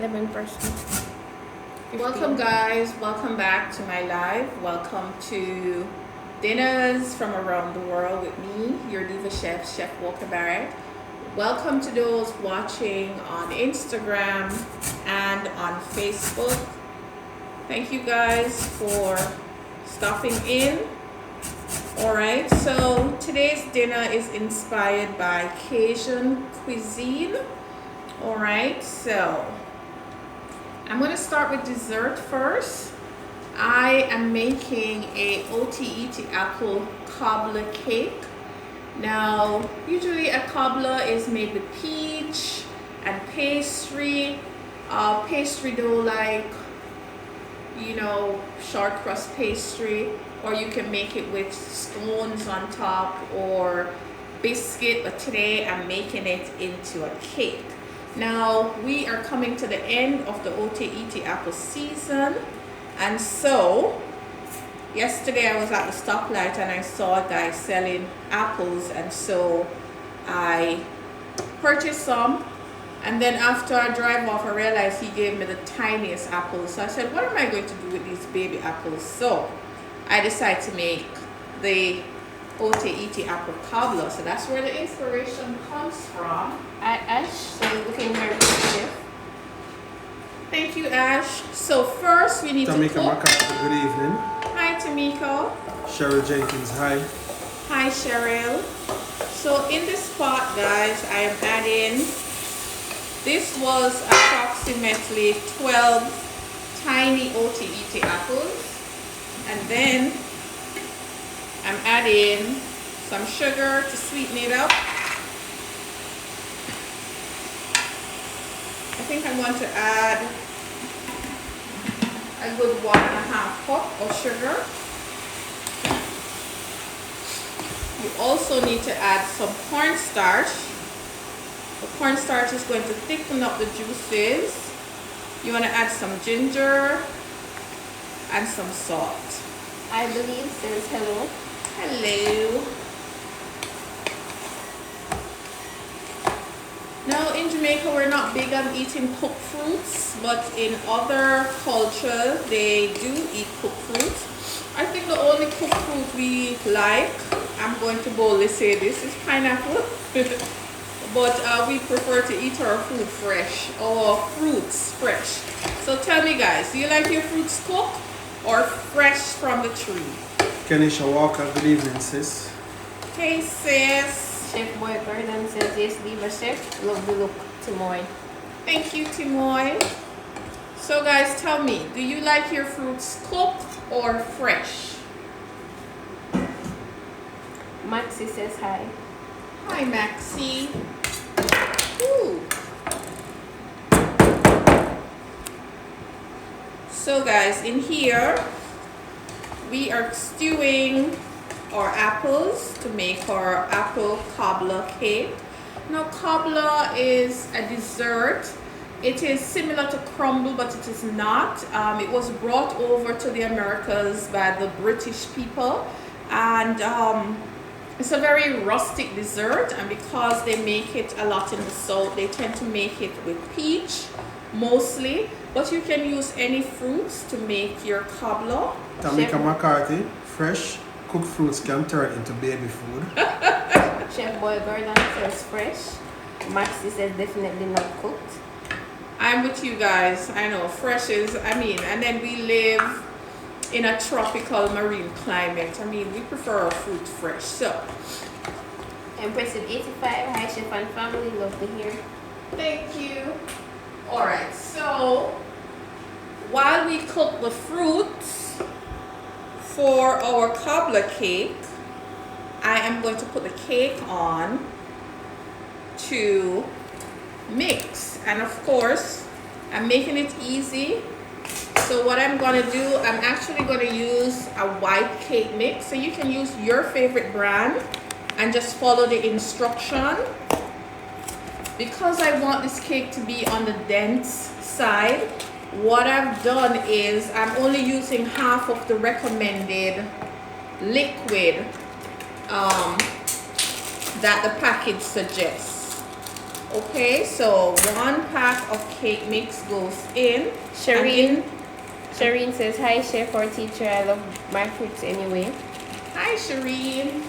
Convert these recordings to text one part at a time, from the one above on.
11%. Welcome guys, welcome back to my live. Welcome to Dinners from Around the World with me, your diva chef, Chef Walker-Barrett. Welcome to those watching on Instagram and on Facebook. Thank you guys for stopping in. Alright, so today's dinner is inspired by Cajun cuisine. Alright, so I'm going to start with dessert first. I am making a OTET apple cobbler cake. Now, usually a cobbler is made with peach and pastry dough, like, you know, short crust pastry, or you can make it with scones on top or biscuit, but today I'm making it into a cake. Now, we are coming to the end of the OTET apple season, and so yesterday I was at the stoplight and I saw a guy selling apples, and so I purchased some. And then after I drive off, I realized he gave me the tiniest apples. So I said, what am I going to do with these baby apples? So I decided to make the OTET apple cobbler. So that's where the inspiration comes from. Ash, so looking very good, Chef. Thank you, Ash. So first we need to Tamika cook. Makata, good evening. Hi, Tamiko. Cheryl Jenkins, hi. Hi, Cheryl. So in this pot, guys, I am adding, this was approximately 12 tiny OTET apples. And then I'm adding some sugar to sweeten it up. I think I'm going to add a good 1.5 cup of sugar. You also need to add some cornstarch. The cornstarch is going to thicken up the juices. You want to add some ginger and some salt. I believe says hello. Hello. Now in Jamaica we're not big on eating cooked fruits, but in other cultures they do eat cooked fruits. I think the only cooked fruit we like, I'm going to boldly say this, is pineapple. But we prefer to eat our food fresh, or fruits fresh. So tell me guys, do you like your fruits cooked or fresh from the tree? Kenisha Walker, good evening, sis. Hey sis. Chef Walker-Barrett says yes, diva chef. Love the look, Timoy. Thank you, Timoy. So guys, tell me, do you like your fruits cooked or fresh? Maxie says hi. Hi, Maxie. Ooh. So guys, in here, we are stewing our apples to make our apple cobbler cake. Now, cobbler is a dessert. It is similar to crumble, but it is not. It was brought over to the Americas by the British people, and it's a very rustic dessert, and because they make it a lot in the south, they tend to make it with peach mostly, but you can use any fruits to make your cobbler. Tamika McCarthy, fresh cooked fruits can turn into baby food. Chef Walker-Barrett says fresh. Maxie says definitely not cooked. I'm with you guys. I know fresh is, and then we live in a tropical marine climate. We prefer our fruit fresh. So Impressive 85, hi chef and family, love to hear. thank you. All right, so while we cook the fruits for our cobbler cake, I am going to put the cake on to mix. And of course, I'm making it easy. So what I'm going to do, I'm actually going to use a white cake mix. So you can use your favorite brand and just follow the instruction. Because I want this cake to be on the dense side, what I've done is I'm only using half of the recommended liquid that the package suggests. Okay, so 1 pack of cake mix goes in. Shireen says, hi chef or teacher, I love my fruits anyway. Hi Shireen.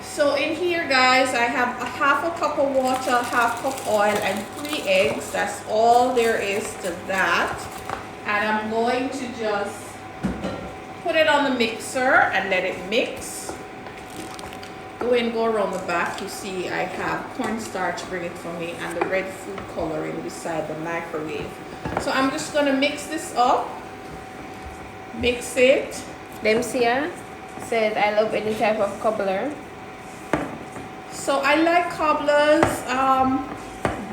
So in here guys, I have a half a cup of water, half cup oil, and 3 eggs. That's all there is to that. And I'm going to just put it on the mixer and let it mix. Go around the back. You see I have cornstarch, bring it for me, and the red food coloring beside the microwave. So I'm just gonna mix this up. Mix it. Dempsia said, I love any type of cobbler. So I like cobblers,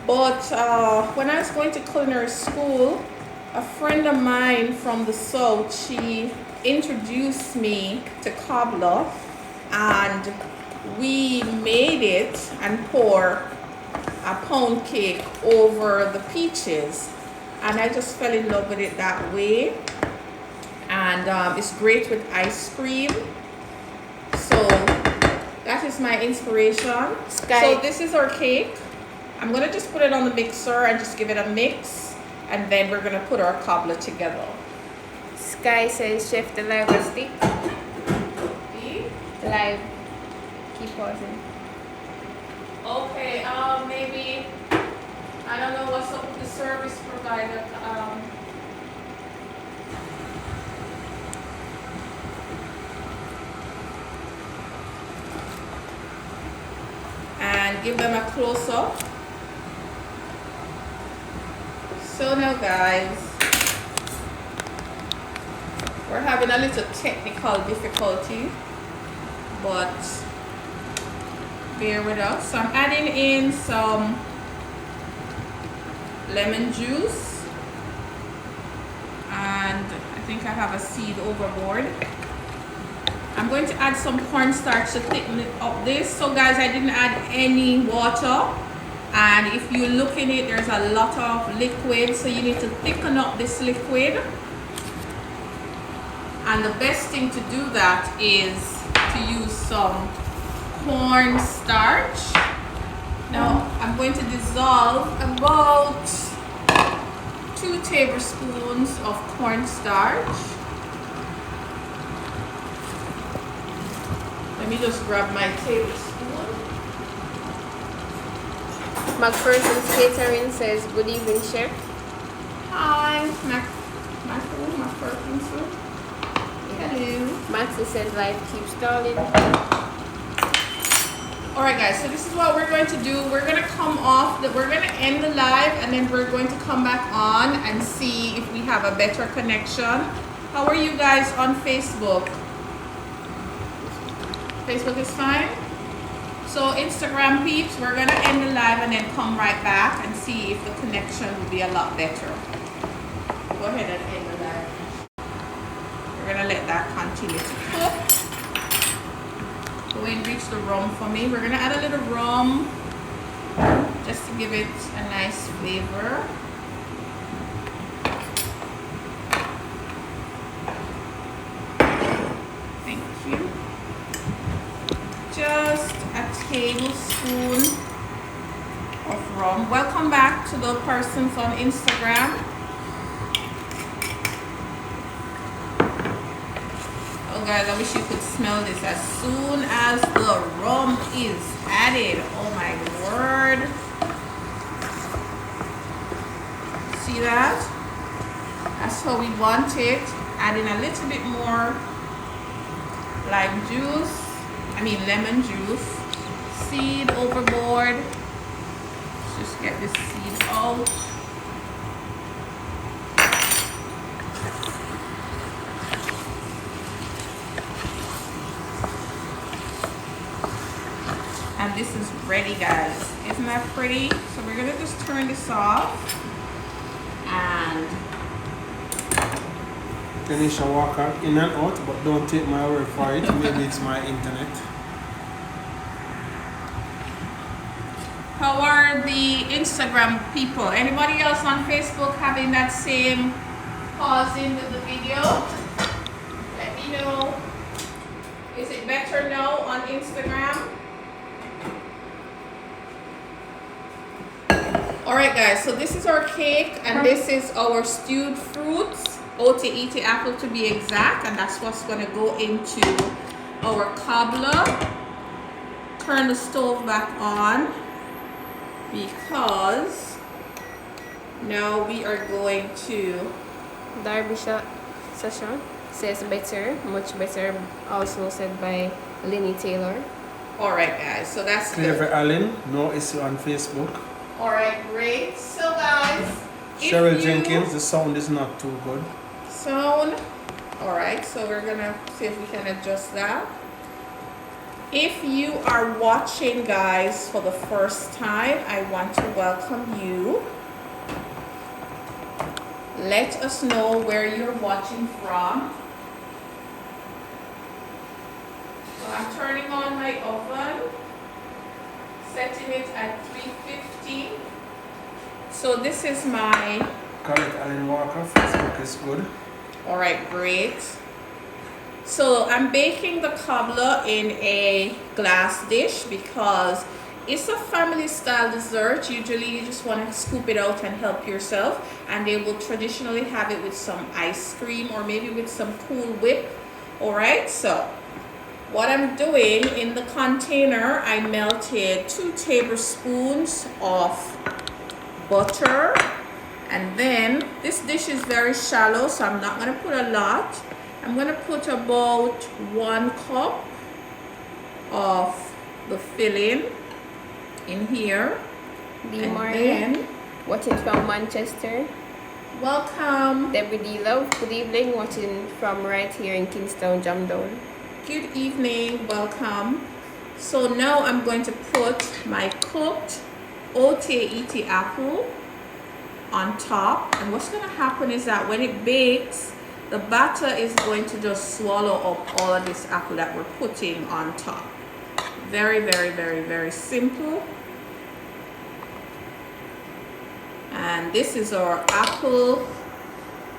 but when I was going to culinary school, a friend of mine from the south, she introduced me to cobbler, and we made it and pour a pound cake over the peaches, and I just fell in love with it that way. And it's great with ice cream. So that is my inspiration. So this is our cake. I'm gonna just put it on the mixer and just give it a mix, and then we're gonna put our cobbler together. Sky says, chef, the live will stick. Live. Keep pausing. Okay, maybe, I don't know what's up with the service provider. And give them a close-up. So now guys, we're having a little technical difficulty, but bear with us. So I'm adding in some lemon juice, and I think I have a seed overboard. I'm going to add some cornstarch to thicken it up this. So guys, I didn't add any water, and if you look in it, there's a lot of liquid, so you need to thicken up this liquid. And the best thing to do that is to use some cornstarch. Now I'm going to dissolve about 2 tablespoons of cornstarch. Let me just grab my tablespoon. McPherson's Catering says, good evening, chef. Hi, McPherson. Hello. Maxie says, life keeps stalling. Alright guys, so this is what we're going to do. We're going to come off, we're going to end the live, and then we're going to come back on and see if we have a better connection. How are you guys on Facebook? Facebook is fine? So Instagram peeps, we're going to end the live and then come right back and see if the connection will be a lot better. Go ahead and end the live. We're going to let that continue to cook. Go and reach the rum for me. We're going to add a little rum just to give it a nice flavor. Thank you. Just a tablespoon of rum. Welcome back to the persons on Instagram. Oh guys, I wish you could smell this as soon as the rum is added. Oh my word. See that? That's how we want it. Adding a little bit more lemon juice. Seed overboard. Let's just get this seed out. And this is ready, guys. Isn't that pretty? So we're gonna just turn this off. And Tanisha Walker, in and out, but don't take my word for it. Maybe it's my internet. how are the Instagram people? Anybody else on Facebook having that same pausing with the video? Let me know. Is it better now on Instagram? Alright guys, so this is our cake and this is our stewed fruits, OTET apple to be exact, and that's what's going to go into our cobbler. Turn the stove back on because now we are going to Darby Session says better, much better, also said by Lenny Taylor. Alright guys, so that's Clever Allen, no issue on Facebook. Alright, great. So guys, Cheryl Jenkins, the sound is not too good. Sound. Alright, so we're gonna see if we can adjust that. If you are watching guys for the first time, I want to welcome you. Let us know where you're watching from. So I'm turning on my oven, setting it at 350. So this is my... Correct, Alan Walker, Facebook is good. Alright, great. So I'm baking the cobbler in a glass dish because it's a family style dessert. Usually you just want to scoop it out and help yourself, and they will traditionally have it with some ice cream or maybe with some Cool Whip. Alright, so what I'm doing in the container, I melted 2 tablespoons of butter, and then this dish is very shallow, so I'm not going to put a lot. I'm going to put about 1 cup of the filling in here. D. Marie, watching from Manchester. Welcome. Debbie D. Love, good evening, watching from right here in Kingston, Jamdown. Good evening, welcome. So now I'm going to put my cooked OTET apple on top, and what's going to happen is that when it bakes, the batter is going to just swallow up all of this apple that we're putting on top. Very, very, very, very simple. And this is our apple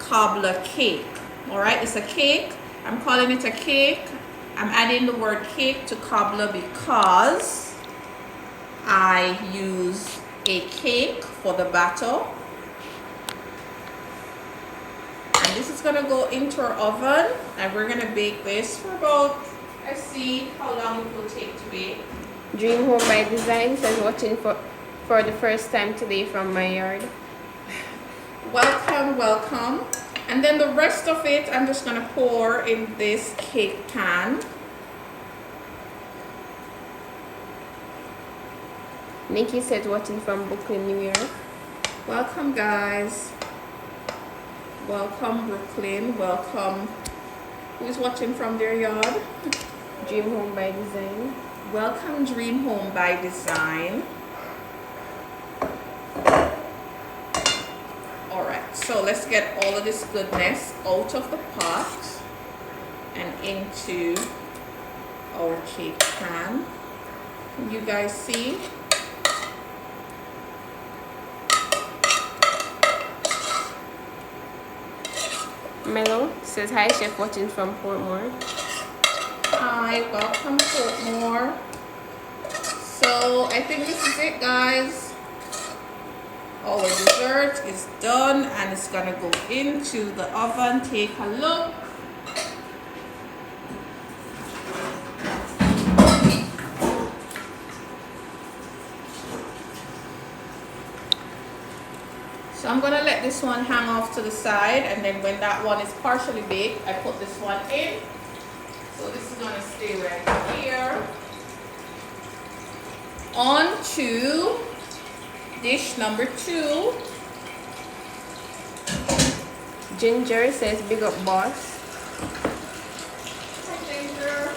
cobbler cake. Alright, it's a cake. I'm calling it a cake. I'm adding the word cake to cobbler because I use a cake for the batter. And this is going to go into our oven, and we're going to bake this for about, let's see how long it will take to bake. Dream Home by Design says watching for the first time today from my yard. Welcome, welcome. And then the rest of it, I'm just going to pour in this cake pan. Nikki says watching from Brooklyn, New York. Welcome, guys. Welcome, Brooklyn. Welcome. Who's watching from their yard? Dream Home by Design. Welcome, Dream Home by Design. Alright, so let's get all of this goodness out of the pot and into our cake pan. Can you guys see? Melo says hi, Chef, watching from Portmore. Hi, welcome Portmore. So I think this is it, guys. Our dessert is done and it's gonna go into the oven. Take a look. So I'm gonna let this one hang off to the side, and then when that one is partially baked, I put this one in. So this is gonna stay right here. On to dish number 2. Ginger says big up boss. Hi, Ginger.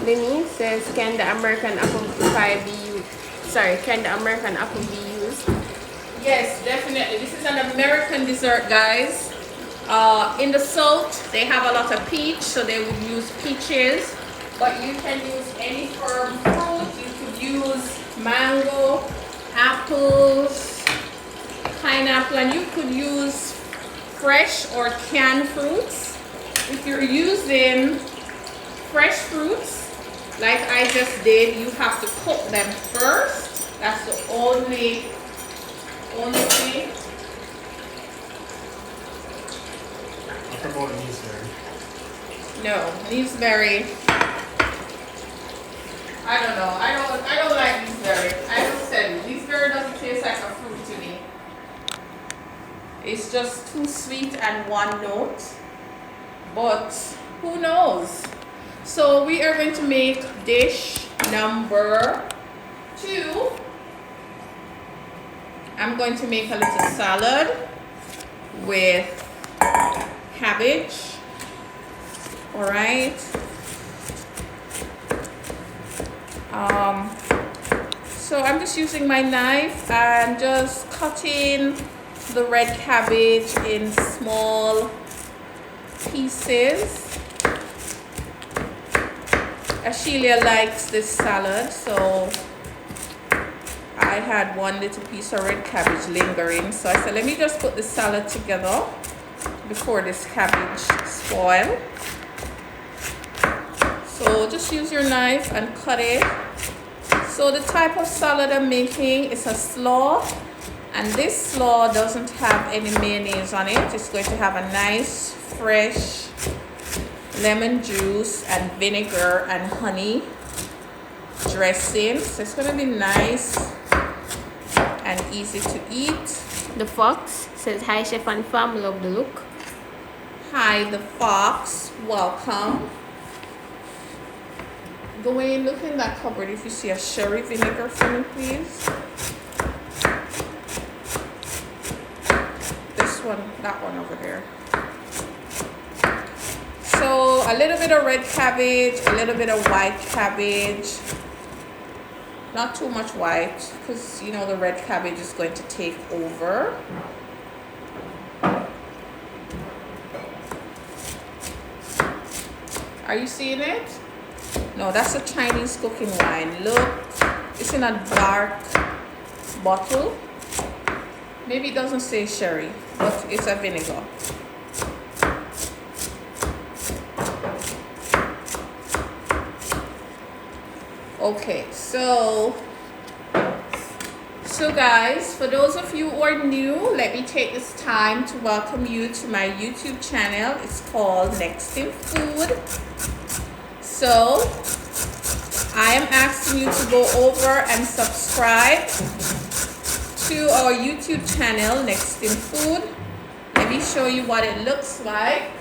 Lenny says can the American apple pie be used? Sorry, can the American apple be used? Yes, definitely. This is an American dessert, guys. In the South, they have a lot of peach, so they would use peaches. But you can use any firm fruit. You could use mango, apples, pineapple, and you could use fresh or canned fruits. If you're using fresh fruits, like I just did, you have to cook them first. That's the only Only thing. What about gooseberry? No, gooseberry. I don't know. I don't like gooseberry. I just said gooseberry doesn't taste like a fruit to me. It's just too sweet and one note. But who knows? So we are going to make dish number 2. I'm going to make a little salad with cabbage. All right. So I'm just using my knife and just cutting the red cabbage in small pieces. Ashelia likes this salad, so I had one little piece of red cabbage lingering, so I said let me just put the salad together before this cabbage spoil. So just use your knife and cut it. So the type of salad I'm making is a slaw, and this slaw doesn't have any mayonnaise on it. It's going to have a nice fresh lemon juice and vinegar and honey dressing. So it's going to be nice and easy to eat. The Fox says, hi Chef and fam, love the look. Hi, the Fox, welcome. Go in, look in that cupboard if you see a sherry vinegar for me, please. This one, that one over there. So a little bit of red cabbage, a little bit of white cabbage. Not too much white, because you know the red cabbage is going to take over. Are you seeing it? No, that's a Chinese cooking wine. Look, it's in a dark bottle. Maybe it doesn't say sherry, but it's a vinegar. Okay, so guys, for those of you who are new, let me take this time to welcome you to my YouTube channel. It's called Nextinfood. So I am asking you to go over and subscribe to our YouTube channel, Nextinfood. Let me show you what it looks like.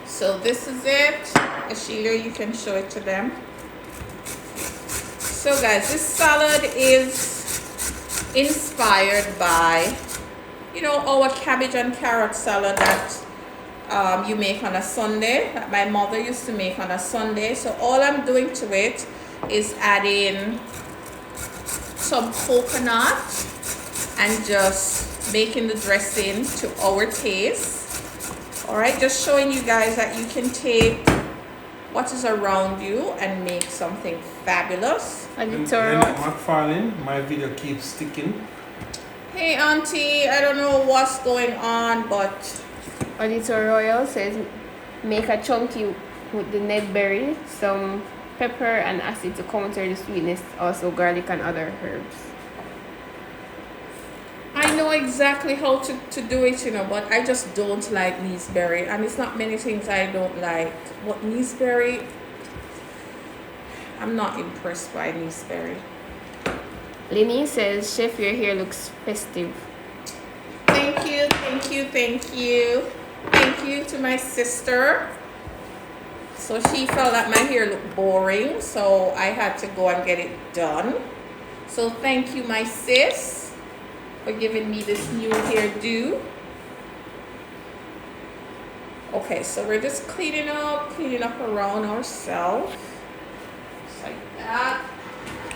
So this is it. Ashelia, you can show it to them. So guys, this salad is inspired by, you know, our cabbage and carrot salad that you make on a Sunday, that my mother used to make on a Sunday. So all I'm doing to it is adding some coconut and just making the dressing to our taste. All right, just showing you guys that you can take what is around you and make something fabulous. Leonard McFarlane, my video keeps sticking. Hey auntie, I don't know what's going on, but Auditor Royal says, make a chunky with the Ned berry, some pepper and acid to counter the sweetness, also garlic and other herbs. I know exactly how to do it, you know, but I just don't like gooseberry, and it's not many things I don't like, but gooseberry, I'm not impressed by gooseberry. Lenny says, Chef, your hair looks festive. Thank you, thank you, thank you. Thank you to my sister. So she felt that my hair looked boring, so I had to go and get it done. So thank you, my sis, for giving me this new hairdo. Okay, so we're just cleaning up around ourselves. Just like that.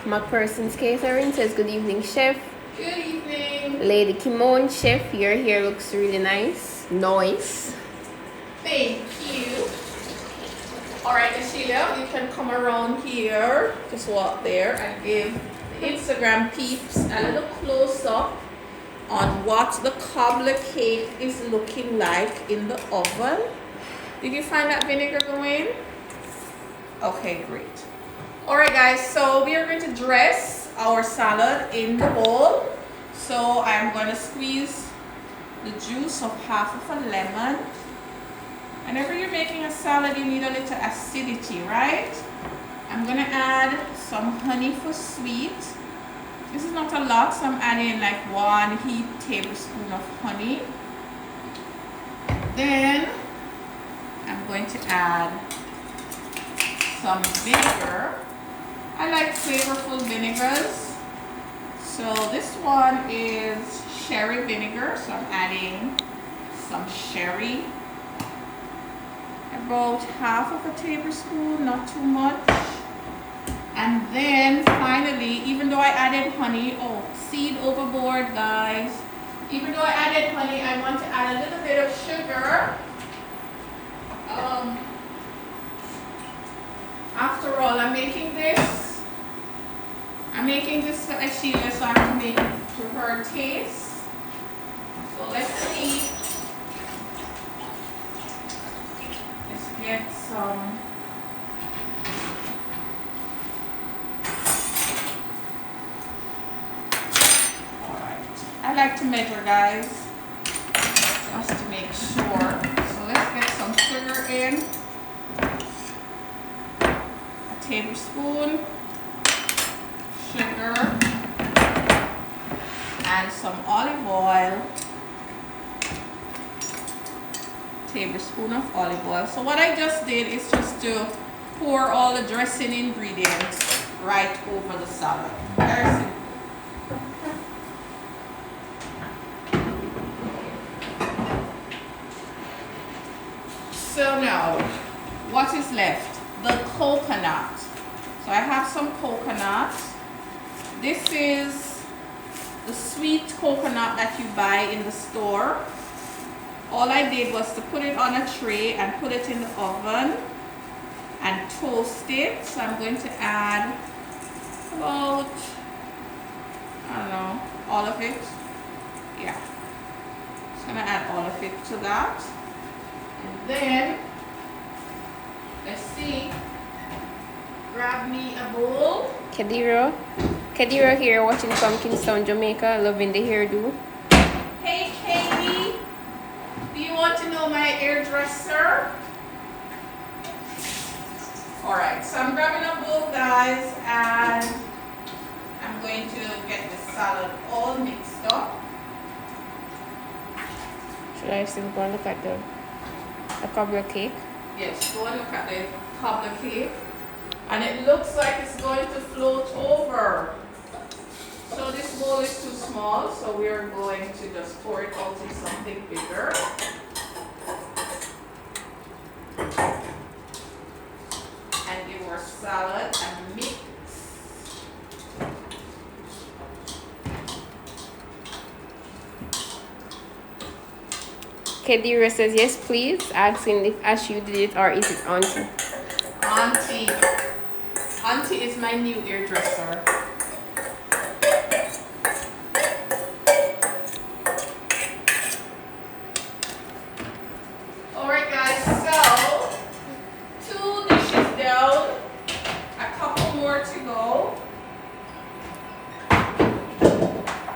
McPherson's Catering says, good evening, Chef. Good evening. Lady Kimon, Chef, your hair looks really nice. Nice. Thank you. All right, Ashelia, you can come around here. Just walk there and give the Instagram peeps a little close up on what the cobbler cake is looking like in the oven. Did you find that vinegar going? Okay, great. All right, guys, so we are going to dress our salad in the bowl. So I'm going to squeeze the juice of half of a lemon. Whenever you're making a salad, you need a little acidity, right? I'm going to add some honey for sweet. This is not a lot, so I'm adding like 1 heaped tablespoon of honey. Then I'm going to add some vinegar. I like flavorful vinegars. So this one is sherry vinegar, so I'm adding some sherry. About half of a tablespoon, not too much. And then finally, even though I added honey, oh, seed overboard, guys. Even though I added honey, I want to add a little bit of sugar. After all, I'm making this for Ashila, so I have to make it to her taste. So let's see. Let's get some. I like to measure, guys, just to make sure. So let's get some sugar in. A tablespoon sugar and some olive oil. Tablespoon of olive oil. So what I just did is just to pour all the dressing ingredients right over the salad. Very simple. So now, what is left? The coconut. So I have some coconut. This is the sweet coconut that you buy in the store. All I did was to put it on a tray and put it in the oven and toast it. So I'm going to add about, I don't know, all of it. Yeah. Just gonna add all of it to that. And then, let's see, grab me a bowl. Kadira here watching from Kingston, Jamaica, loving the hairdo. Hey Katie, do you want to know my hairdresser? Alright, so I'm grabbing a bowl, guys, and I'm going to get the salad all mixed up. Should I still go and look at the cobbler cake? Yes, go and look at the cobbler cake. And it looks like it's going to float over. So this bowl is too small, so we are going to just pour it out in something bigger. And give our salad a mix. Kadira says yes please, asking if Ashu did it or is it Auntie? Auntie. Auntie is my new hairdresser. Alright guys, so 2 dishes down, a couple more to go.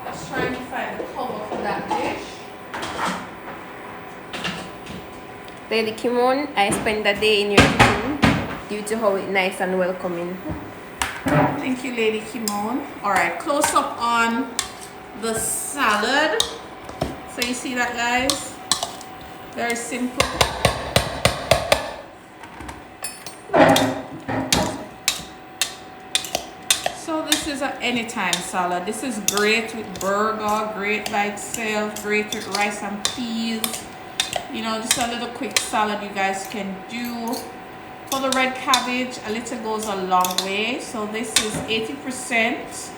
Let's try and find the cover for that dish. Lady Kimon, I spent the day in your kitchen due to how it's nice and welcoming. Thank you, Lady Kimon. Alright, close up on the salad. So you see that, guys? Very simple. So this is an anytime salad. This is great with burger, great by itself, great with rice and peas. You know, just a little quick salad you guys can do. For the red cabbage, a little goes a long way. So this is 80%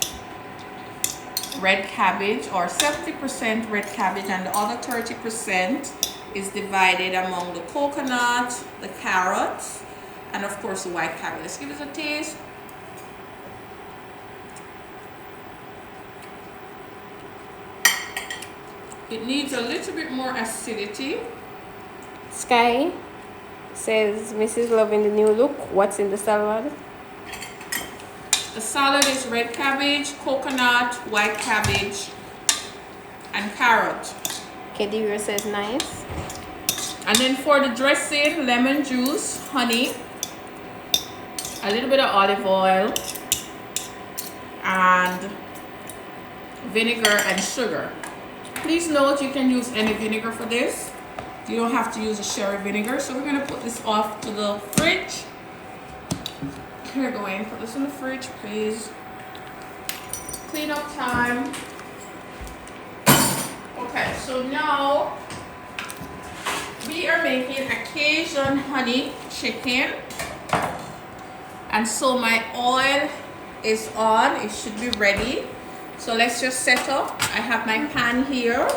red cabbage or 70% red cabbage, and the other 30% is divided among the coconut, the carrots, and of course the white cabbage. Let's give it a taste. It needs a little bit more acidity. Sky says Mrs. loving the new look. What's in the salad? The salad is red cabbage, coconut, white cabbage, and carrot. Kedira says nice. And then for the dressing, lemon juice, honey, a little bit of olive oil, and vinegar and sugar. Please note you can use any vinegar for this. You don't have to use a sherry vinegar. So we're gonna put this off to the fridge. Here, go in, put this in the fridge, please. Clean up time. Okay, so now we are making a Cajun honey chicken. And so my oil is on, it should be ready. So let's just set up. I have my pan here.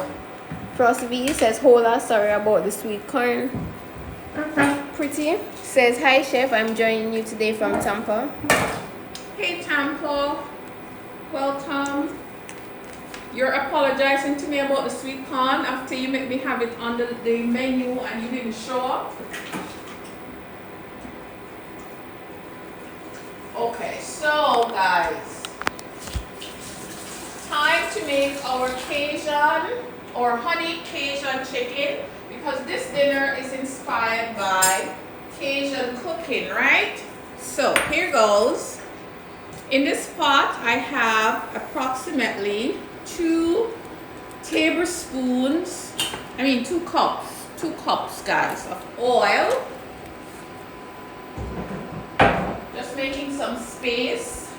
Frost V says, hola, sorry about the sweet corn. Pretty says, hi chef, I'm joining you today from Tampa. Hey Tampa, welcome. You're apologizing to me about the sweet corn after you made me have it on the menu and you didn't show up. Okay, so guys, time to make our Cajun or honey Cajun chicken, because this dinner is inspired by Cajun cooking, right? So here goes. In this pot I have approximately 2 cups guys of oil. Just making some space.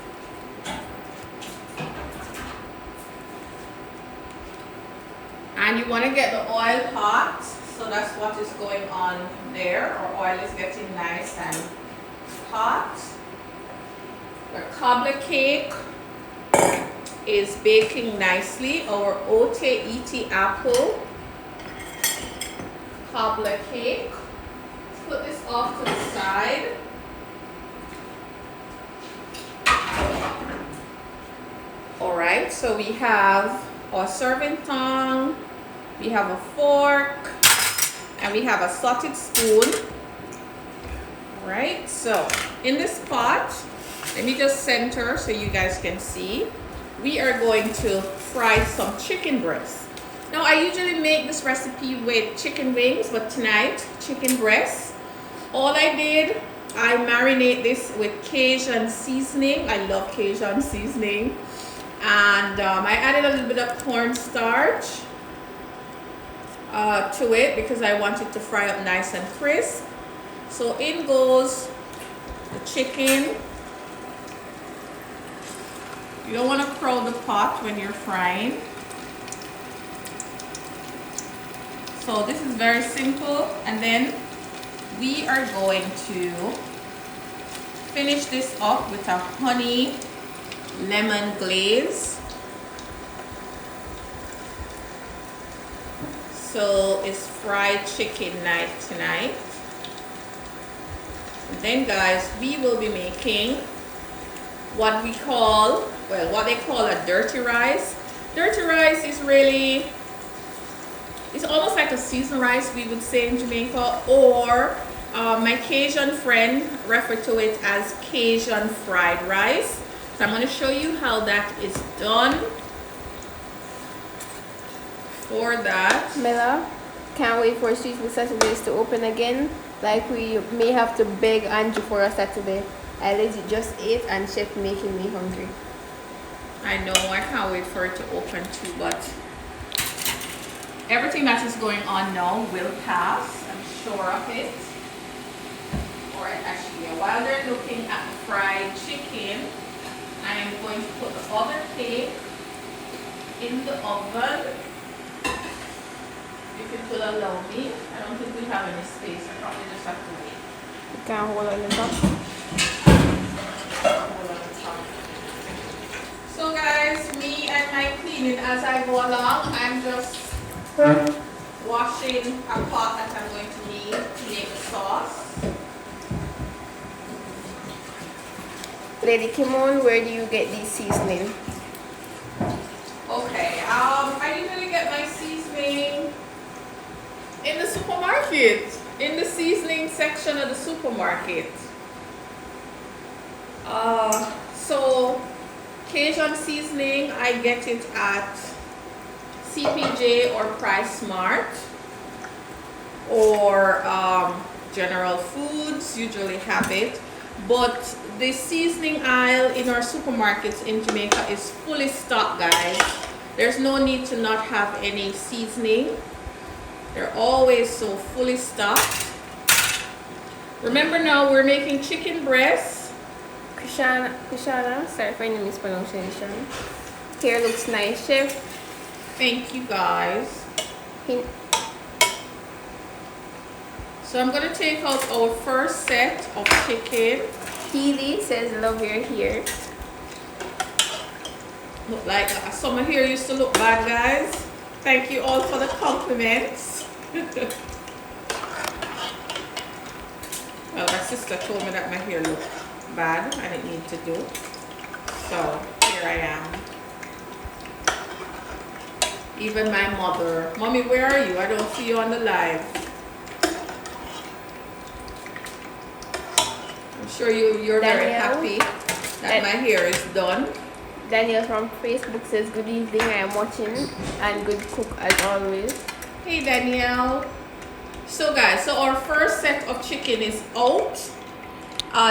And you want to get the oil hot, so that's what is going on there. Our oil is getting nice and hot. The cobbler cake is baking nicely. Our ote apple cobbler cake. Let's put this off to the side. Alright, so we have our serving tongue, we have a fork, and we have a slotted spoon. Alright, so in this pot, let me just center so you guys can see. We are going to fry some chicken breasts. Now I usually make this recipe with chicken wings, but tonight, chicken breasts. All I did, I marinate this with Cajun seasoning. I love Cajun seasoning. And I added a little bit of cornstarch to it because I want it to fry up nice and crisp. So in goes the chicken. You don't want to crowd the pot when you're frying. So this is very simple. And then we are going to finish this up with a honey lemon glaze. So it's fried chicken night tonight. And then guys, we will be making what we call, well, what they call a dirty rice. Dirty rice is really, it's almost like a seasoned rice, we would say in Jamaica, or my Cajun friend referred to it as Cajun fried rice. So I'm going to show you how that is done. For that, Mela, can't wait for Streetfood Saturdays to open again. Like we may have to beg Andrew for a Saturday. I legit just ate and chef making me hungry. I know, I can't wait for it to open too, but everything that is going on now will pass. I'm sure of it. Alright, actually, while they're looking at the fried chicken, I am going to put the other cake in the oven. If it will allow me. I don't think we have any space. I probably just have to wait. You can't hold on the top. So guys, me and my cleaning as I go along, I'm just washing a pot that I'm going to need to make the sauce. Lady Kimon, where do you get these seasoning? Okay, I usually get my seasoning in the supermarket, in the seasoning section of the supermarket. So So Cajun seasoning, I get it at CPJ or Price Smart or General Foods usually have it, but the seasoning aisle in our supermarkets in Jamaica is fully stocked, guys. There's no need to not have any seasoning. They're always so fully stocked. Remember now, we're making chicken breasts. Kushana, sorry for any mispronunciation. Hair looks nice, chef. Thank you, guys. So I'm gonna take out our first set of chicken. Healy says, love your hair. Look like summer hair used to look bad, guys. Thank you all for the compliments. Well, my sister told me that my hair looked bad and it needed to do. So here I am. Even my mother. Mommy, where are you? I don't see you on the live. I'm sure you're very happy that my hair is done. Daniel from Facebook says, good evening, I am watching and good cook as always. Hey Danielle. So guys, so our first set of chicken is out.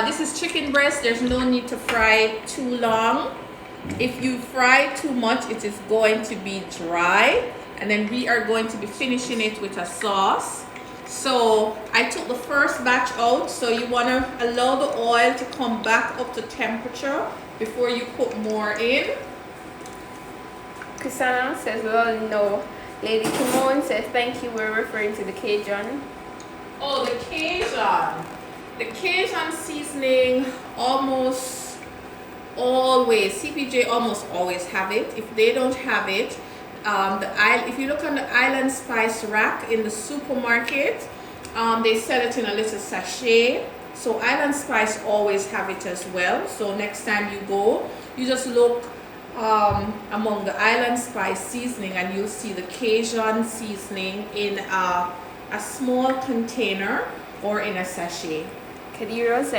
This is chicken breast. There's no need to fry it too long. If you fry too much, it is going to be dry. And then we are going to be finishing it with a sauce. So I took the first batch out. So you want to allow the oil to come back up to temperature before you put more in. Kusana says, well, no. Lady Kimon says, thank you, we're referring to the Cajun. Oh, the Cajun. The Cajun seasoning almost always, CPJ almost always have it. If they don't have it, if you look on the Island Spice rack in the supermarket, they sell it in a little sachet. So Island Spice always have it as well. So next time you go, you just look among the Island Spice seasoning and you'll see the Cajun seasoning in a small container or in a sachet. Kadiros,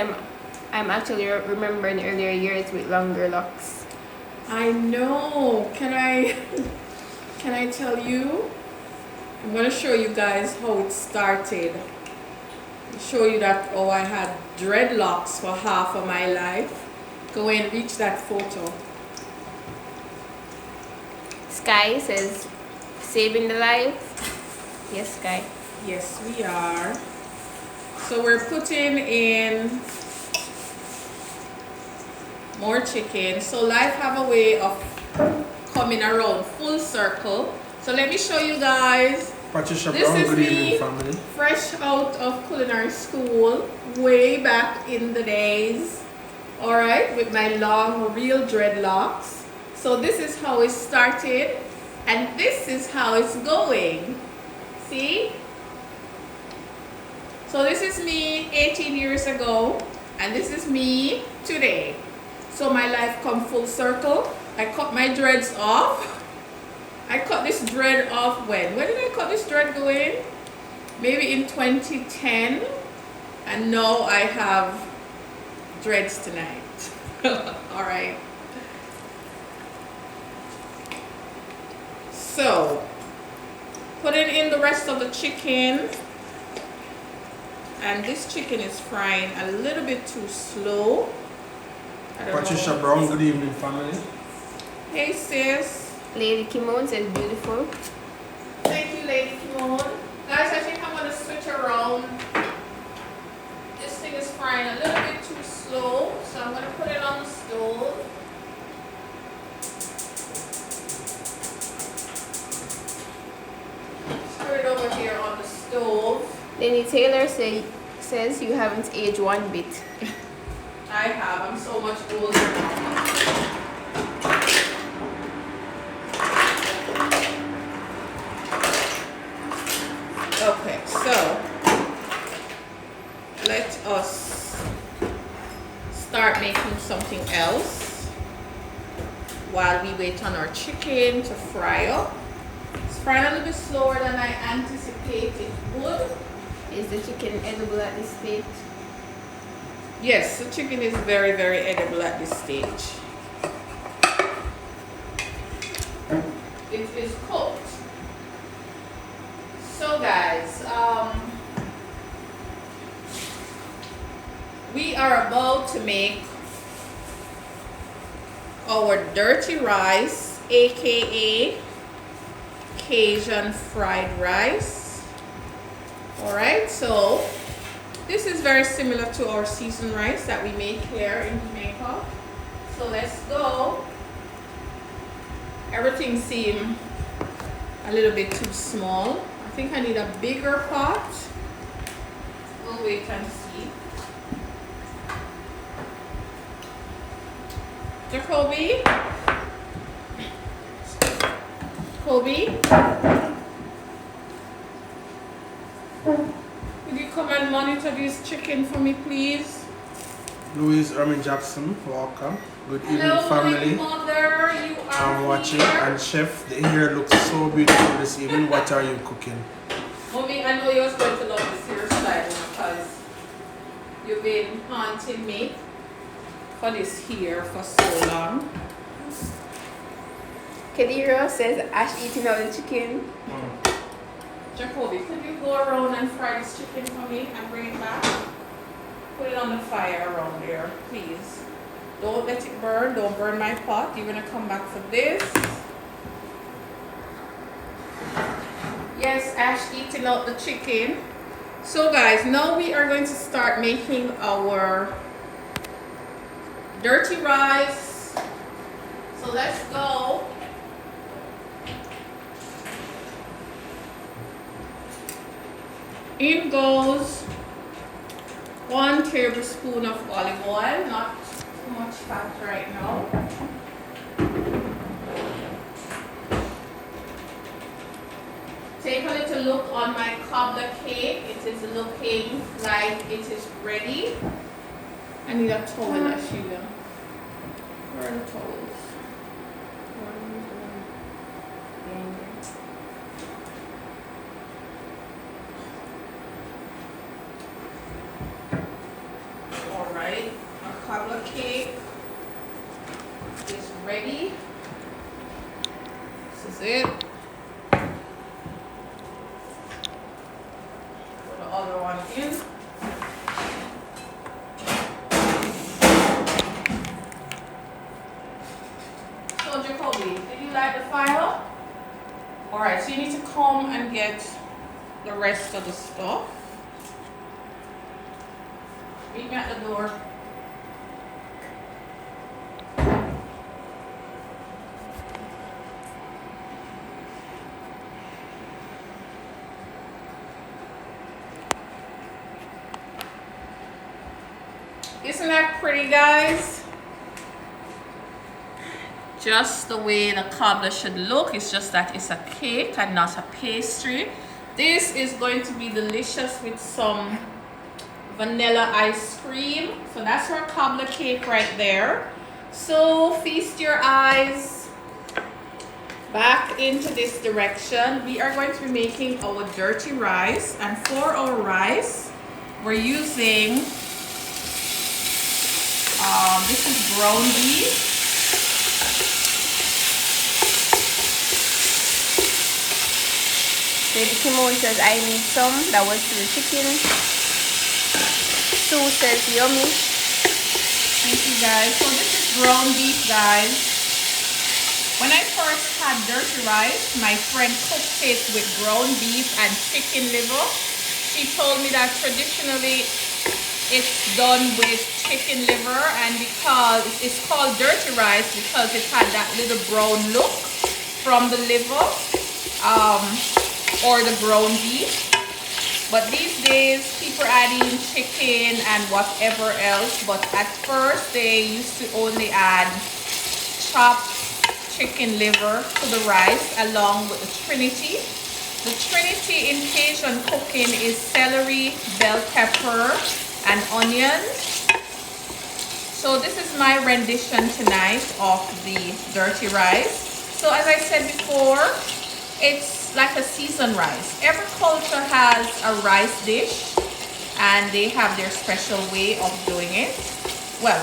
I'm actually remembering earlier years with longer locks. I know. Can I tell you? I'm going to show you guys how it started. I'll show you that I had dreadlocks for half of my life. Go and reach that photo. Sky says, saving the life. Yes, Sky. Yes, we are. So we're putting in more chicken. So life have a way of coming around full circle. So let me show you guys. Patricia This Brown, is good me, evening, family. fresh out of culinary school, way back in the days. All right, with my long, real dreadlocks. So this is how it started, and this is how it's going. See? So this is me 18 years ago, and this is me today. So my life come full circle. I cut my dreads off. I cut this dread off when? When did I cut this dread go in? Maybe in 2010. And now I have dreads tonight. Alright. So, putting in the rest of the chicken. And this chicken is frying a little bit too slow. Patricia Brown, good evening, family. Hey sis. Lady Kimon says, beautiful. Thank you, Lady Kimon. Guys, I think I'm going to switch around. This thing is frying a little bit too slow, so I'm going to put it on the stove. Stir it over here on the stove. Lenny Taylor says, you haven't aged one bit. I have. I'm so much older now. Okay, so let us start making something else while we wait on our chicken to fry up. It's frying a little bit slower than I anticipated it would. Is the chicken edible at this stage? Yes, the chicken is very, very edible at this stage. is cooked. So guys, we are about to make our dirty rice, aka Cajun fried rice. Alright, so this is very similar to our seasoned rice that we make here in Jamaica. So let's go. Everything seemed a little bit too small. I think I need a bigger pot. We'll wait and see. Jacoby? Kobe? Could you come and monitor this chicken for me, please? Louise Ermin Jackson, Walker. Good evening, Hello, family. my mother. You are I'm watching, here. and Chef, the hair looks so beautiful this evening. What are you cooking? Mommy, I know you're going to love this hairstyle because you've been haunting me for this hair for so long. Kedira says Ash eating all the chicken. Jacoby, could you go around and fry this chicken for me and bring it back? Put it on the fire around there, please. Don't let it burn. Don't burn my pot. You're going to come back for this. Yes, Ash eating out the chicken. So guys, now we are going to start making our dirty rice. So let's go. In goes 1 tablespoon of olive oil, not too much fat right now. Take a little look on my cobbler cake. It is looking like it is ready. I need a towel, Ashila. Where are the towels? Alright, our cobbler cake is ready. This is it. Put the other one in. So Jacoby, did you light the fire? Alright, so you need to come and get the rest of the stuff. Meet me at the door. Isn't that pretty, guys? Just the way the cobbler should look. It's just that it's a cake and not a pastry. This is going to be delicious with some vanilla ice cream. So that's our cobbler cake right there. So feast your eyes back into this direction. We are going to be making our dirty rice, and for our rice we're using this is ground beef. Baby Timon says I need some. That was for the chicken. Sue says yummy. Thank you guys. So this is ground beef, guys. When I first had dirty rice, my friend cooked it with ground beef and chicken liver. She told me that traditionally it's done with chicken liver, and because it's called dirty rice because it had that little brown look from the liver or the ground beef. But these days people are adding chicken and whatever else, but at first they used to only add chopped chicken liver to the rice along with the trinity. The trinity in Cajun cooking is celery, bell pepper, and onions. So this is my rendition tonight of the dirty rice. So as I said before, it's like a seasoned rice. Every culture has a rice dish and they have their special way of doing it. Well,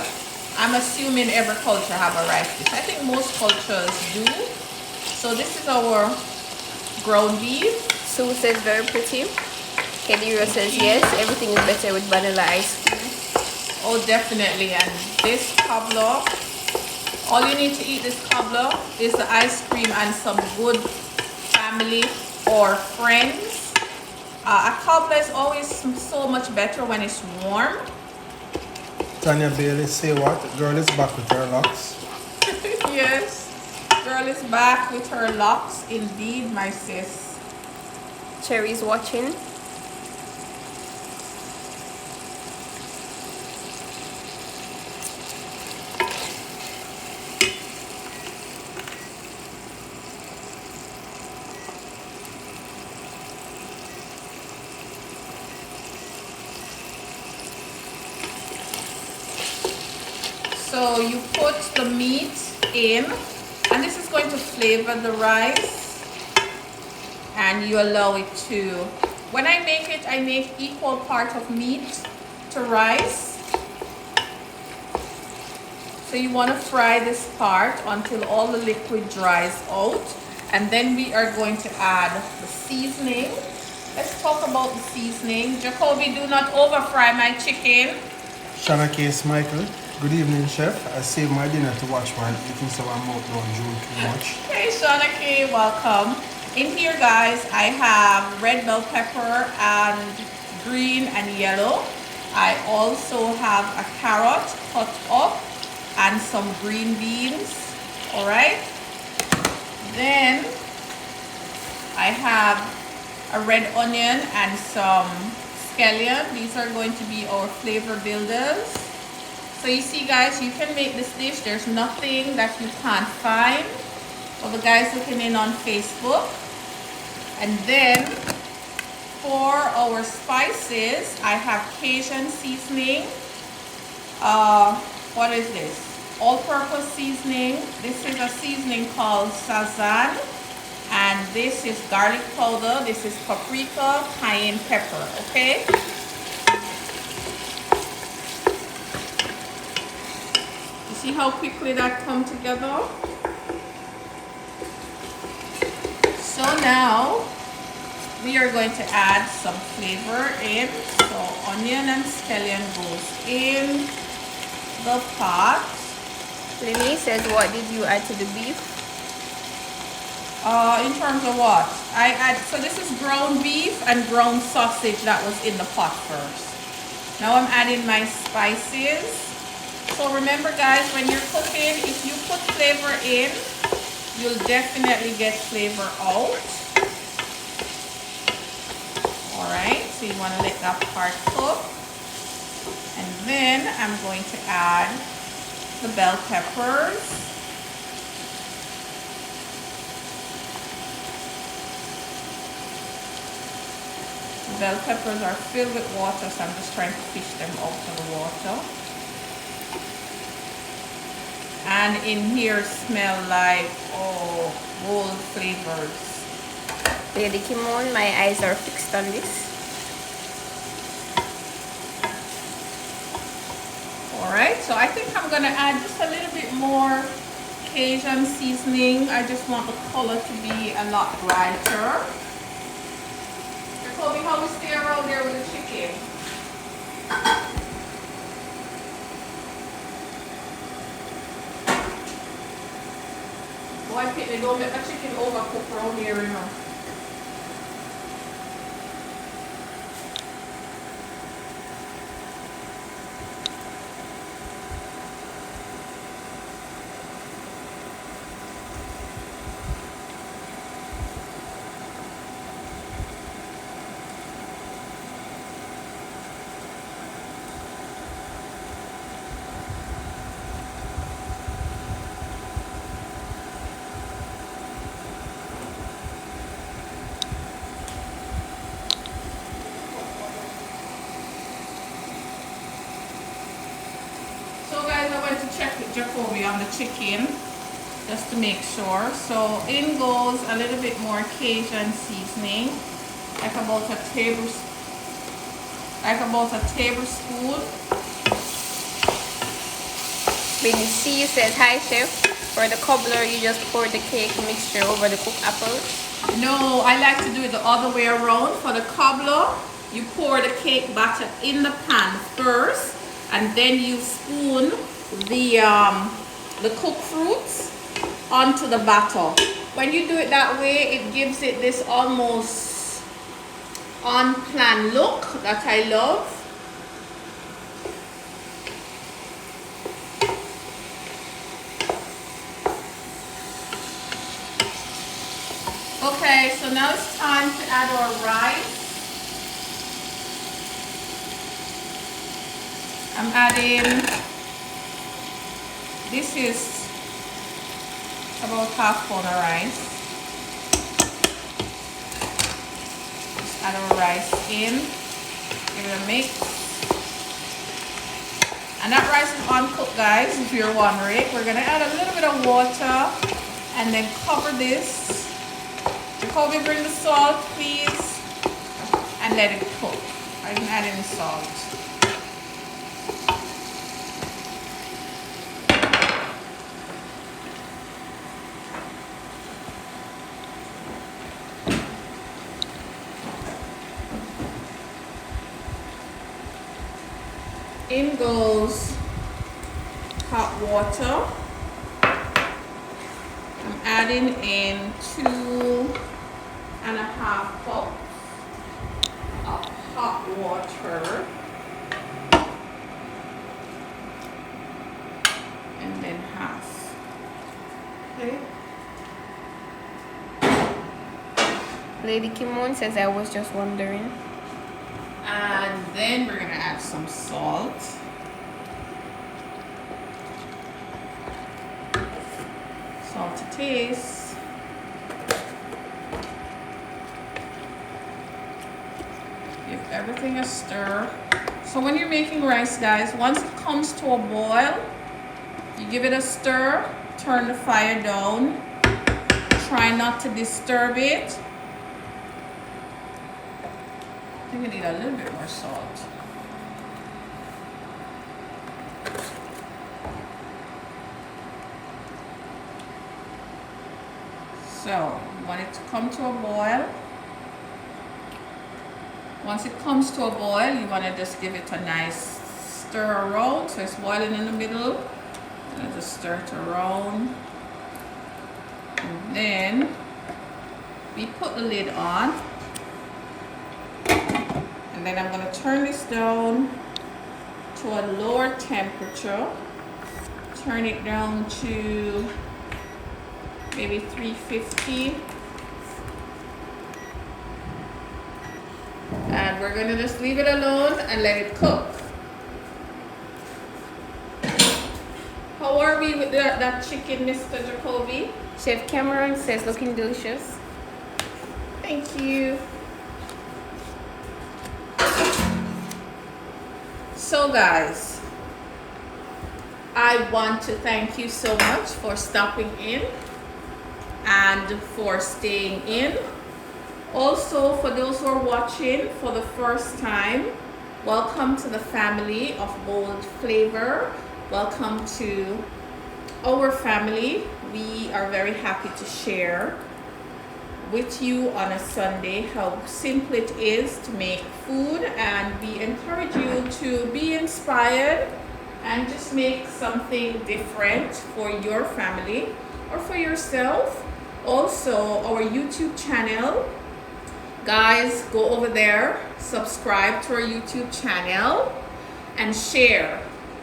I'm assuming every culture have a rice dish. I think most cultures do. So this is our ground beef. Sue says very pretty. Kedira says yes, everything is better with vanilla ice cream. Oh, definitely. And this cobbler, all you need to eat this cobbler is the ice cream and some good family or friends. A cobbler is always so much better when it's warm. Tanya Bailey, say what? Girl is back with her locks. Yes, girl is back with her locks. Indeed, my sis. Cherry's watching. So you put the meat in, and this is going to flavor the rice, and you allow it to, when I make it, I make equal part of meat to rice. So you want to fry this part until all the liquid dries out, and then we are going to add the seasoning. Let's talk about the seasoning. Jacoby, do not over fry my chicken. Shanna Case Michael, good evening, chef. I saved my dinner to watch while eating, so I'm out don't drool too much. Hey Shauna K, welcome. In here guys, I have red bell pepper and green and yellow. I also have a carrot cut up and some green beans. Alright. Then I have a red onion and some scallion. These are going to be our flavor builders. So you see guys, you can make this dish. There's nothing that you can't find. For the guys looking in on Facebook. And then for our spices, I have Cajun seasoning. What is this? All-purpose seasoning. This is a seasoning called Sazan. And this is garlic powder. This is paprika, cayenne pepper. Okay? See how quickly that come together? So now we are going to add some flavor in. So onion and scallion goes in the pot. Lenny says, what did you add to the beef? In terms of what? I add, so this is ground beef and ground sausage that was in the pot first. Now I'm adding my spices. So remember guys, when you're cooking, if you put flavor in, you'll definitely get flavor out. Alright, so you want to let that part cook. And then I'm going to add the bell peppers. The bell peppers are filled with water, so I'm just trying to fish them out of the water. And in here smell like, oh, bold flavors. Lady Kimon, my eyes are fixed on this. Alright, so I think I'm going to add just a little bit more Cajun seasoning. I just want the color to be a lot brighter. Jacoby, how we stay around there with the chicken? Boy, Pitney, don't make my chicken overcook around here, you know. Jacoby on the chicken just to make sure. So in goes a little bit more Cajun seasoning, like about a tablespoon. Baby C says hi, chef. For the cobbler, you just pour the cake mixture over the cooked apples. No, I like to do it the other way around. For the cobbler, you pour the cake batter in the pan first, and then you spoon the cooked fruits onto the batter. When you do it that way, it gives it this almost unplanned look that I love. Okay, so now it's time to add our rice. I'm adding, this is about half pound of rice. Just add our rice in, give it a mix. And that rice is uncooked, guys, if you're wondering. We're gonna add a little bit of water and then cover this. Jacoby, bring the salt, please, and let it cook. I didn't add any salt. In goes hot water. I'm adding in 2.5 cups of hot water, and then half. Okay. Lady Kimon says, I was just wondering. And then we're gonna add some salt. Salt to taste. Give everything a stir. So when you're making rice, guys, once it comes to a boil, you give it a stir, turn the fire down, try not to disturb it. I think I need a little bit more salt. So, want it to come to a boil. Once it comes to a boil, you want to just give it a nice stir around. So it's boiling in the middle. And just stir it around. And then we put the lid on. And then I'm going to turn this down to a lower temperature. Turn it down to maybe 350. And we're going to just leave it alone and let it cook. How are we with that chicken, Mr. Jacoby? Chef Cameron says, looking delicious. Thank you. So guys, I want to thank you so much for stopping in and for staying in. Also, for those who are watching for the first time, welcome to the family of Bold Flavor. Welcome to our family. We are very happy to share with you on a Sunday how simple it is to make food, and we encourage you to be inspired and just make something different for your family or for yourself. Also, our YouTube channel, guys, go over there, subscribe to our YouTube channel and share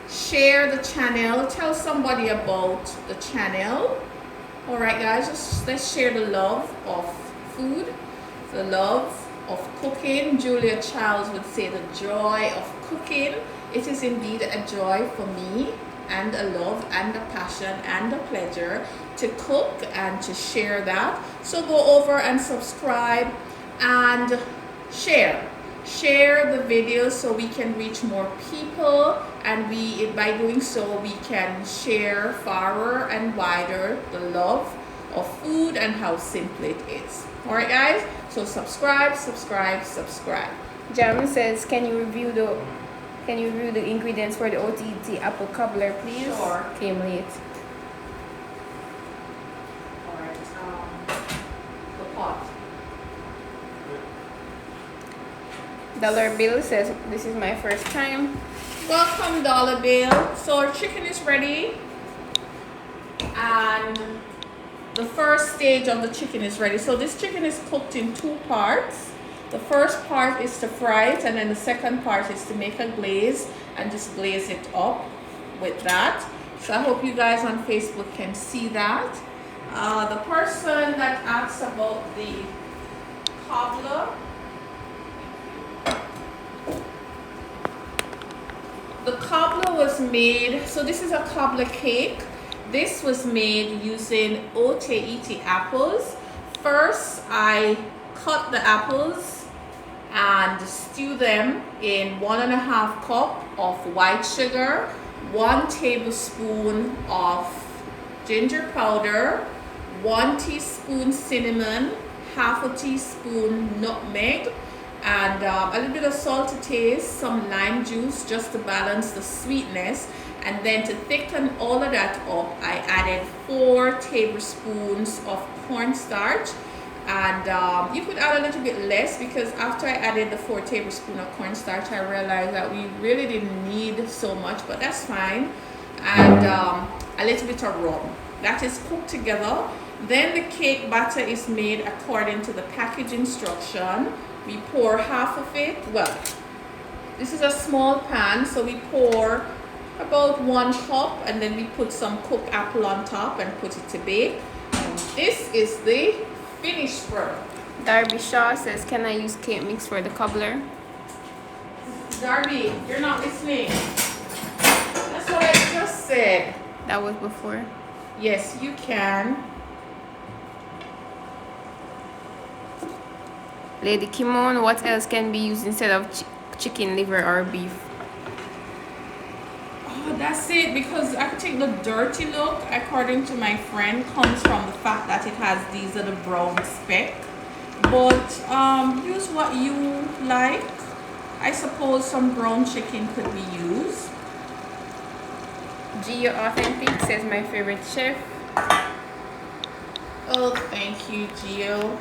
the channel. Tell somebody about the channel. All right, guys, just let's share the love of food, the love of cooking. Julia Childs would say the joy of cooking. It is indeed a joy for me, and a love and a passion and a pleasure to cook and to share that. So go over and subscribe and share the videos so we can reach more people, and by doing so we can share far and wider the love of food and how simple it is. All right, guys, so subscribe. Jam says, can you review the ingredients for the OTT apple cobbler, please? Sure. Came late. Dollar Bill says this is my first time. Welcome, Dollar Bill. So our chicken is ready. And the first stage of the chicken is ready. So this chicken is cooked in 2 parts. The first part is to fry it, and then the second part is to make a glaze and just glaze it up with that. So I hope you guys on Facebook can see that. The person that asked about the cobbler, the cobbler was made, so this is a cobbler cake. This was made using Oteiti apples. First, I cut the apples and stew them in 1.5 cup of white sugar, 1 tablespoon of ginger powder, 1 teaspoon cinnamon, 1/2 teaspoon nutmeg, and a little bit of salt to taste, some lime juice just to balance the sweetness. And then to thicken all of that up, I added 4 tablespoons of cornstarch. And you could add a little bit less, because after I added the 4 tablespoons of cornstarch, I realized that we really didn't need so much, but that's fine. And a little bit of rum. That is cooked together. Then the cake batter is made according to the package instruction. We pour half of it. Well, this is a small pan, so we pour about 1 cup, and then we put some cooked apple on top and put it to bake. And this is the finished product. Darby Shaw says, can I use cake mix for the cobbler? Darby, you're not listening. That's what I just said. That was before. Yes, you can. Lady Kimon, what else can be used instead of chicken liver or beef? Oh, that's it, because I think the dirty look, according to my friend, comes from the fact that it has these little brown speck. But use what you like. I suppose some brown chicken could be used. Gio Authentic says, my favorite chef. Oh, thank you, Gio.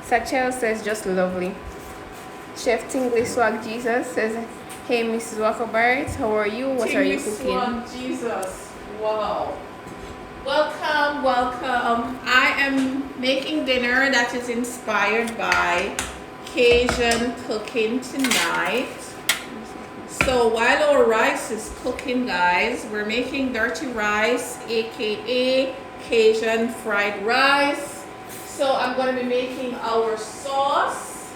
Sachel says, just lovely. Chef Tingley Swag Jesus says, hey Mrs. Walker-Barrett, how are you? What are you cooking? Swag Jesus. Wow. Welcome, welcome. I am making dinner that is inspired by Cajun cooking tonight. So while our rice is cooking, guys, we're making dirty rice, aka Cajun fried rice. So I'm going to be making our sauce.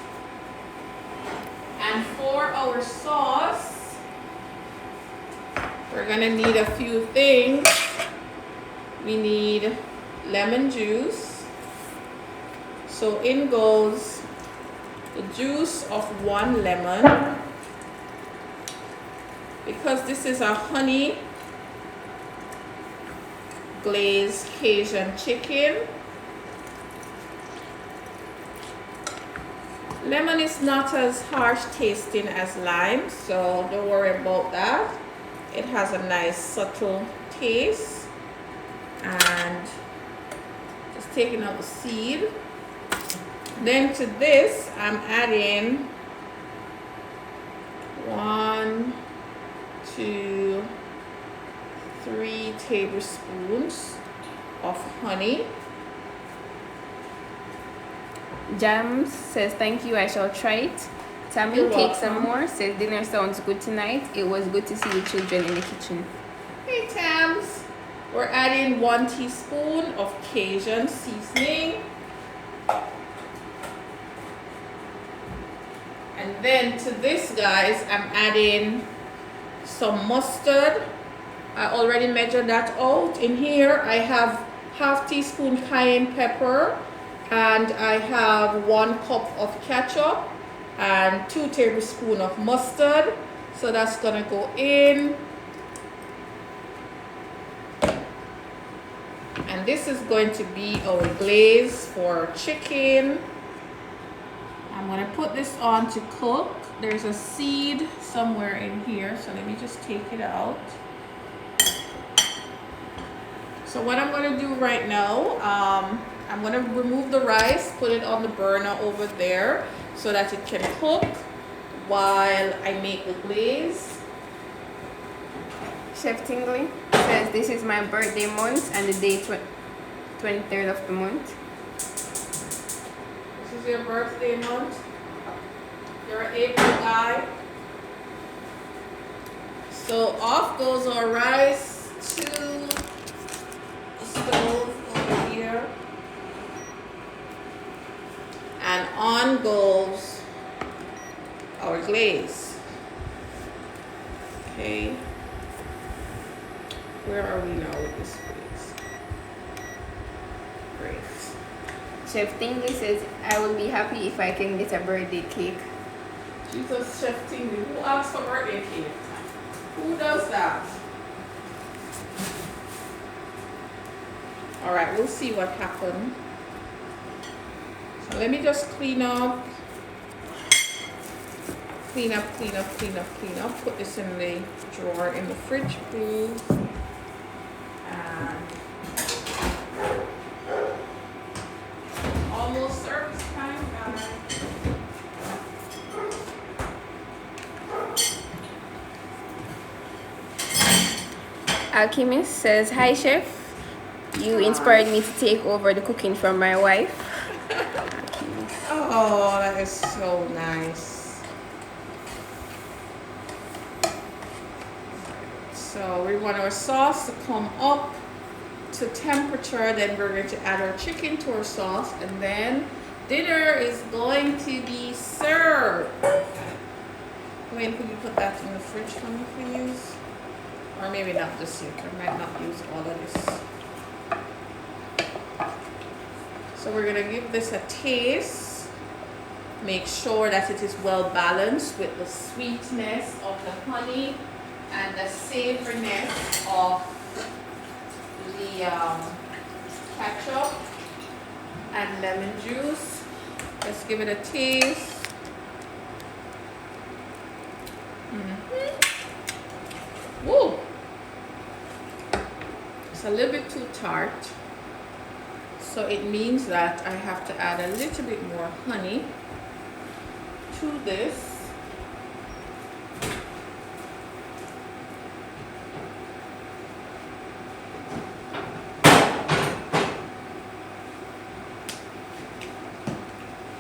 And for our sauce, we're going to need a few things. We need lemon juice. So in goes the juice of 1 lemon. Because this is a honey glazed Cajun chicken, lemon is not as harsh tasting as lime, so don't worry about that. It has a nice subtle taste. And just taking out the seed. Then to this, I'm adding 1, 2, 3 tablespoons of honey. Jams says, thank you, I shall try it. Tammy, You're take some welcome. more. Says, dinner sounds good tonight. It was good to see the children in the kitchen. Hey Tams. We're adding 1 teaspoon of Cajun seasoning. And then to this, guys, I'm adding some mustard. I already measured that out. In here, I have 1/2 teaspoon cayenne pepper, and I have 1 cup of ketchup and 2 tablespoons of mustard. So that's gonna go in. And this is going to be our glaze for chicken. I'm going to put this on to cook. There's a seed somewhere in here, so let me just take it out. So what I'm going to do right now, I'm going to remove the rice, put it on the burner over there so that it can cook. while I make the glaze. Chef Tingley says this is my birthday month and the day 23rd of the month. This is your birthday month. You're an April guy. So off goes our rice to the stove over here. And on goes our glaze. Okay. Where are we now with this glaze? Great. Chef Tingley says I will be happy if I can get a birthday cake. Jesus, Chef Tingley, who asks for birthday cake? Who does that? All right, we'll see what happened. So let me just clean up. Clean up. Put this in the drawer in the fridge, please. And almost service time, guys. Alchemist says, hi chef, you inspired me to take over the cooking from my wife. Oh, that is so nice. So we want our sauce to come up to temperature, then we're going to add our chicken to our sauce, and then dinner is going to be served. Wayne, could you put that in the fridge for me, please? Or maybe not just yet. I might not use all of this. So we're gonna give this a taste. Make sure that it is well balanced with the sweetness of the honey and the savoriness of the ketchup and lemon juice. Let's give it a taste. Woo! It's a little bit too tart, so it means that I have to add a little bit more honey to this.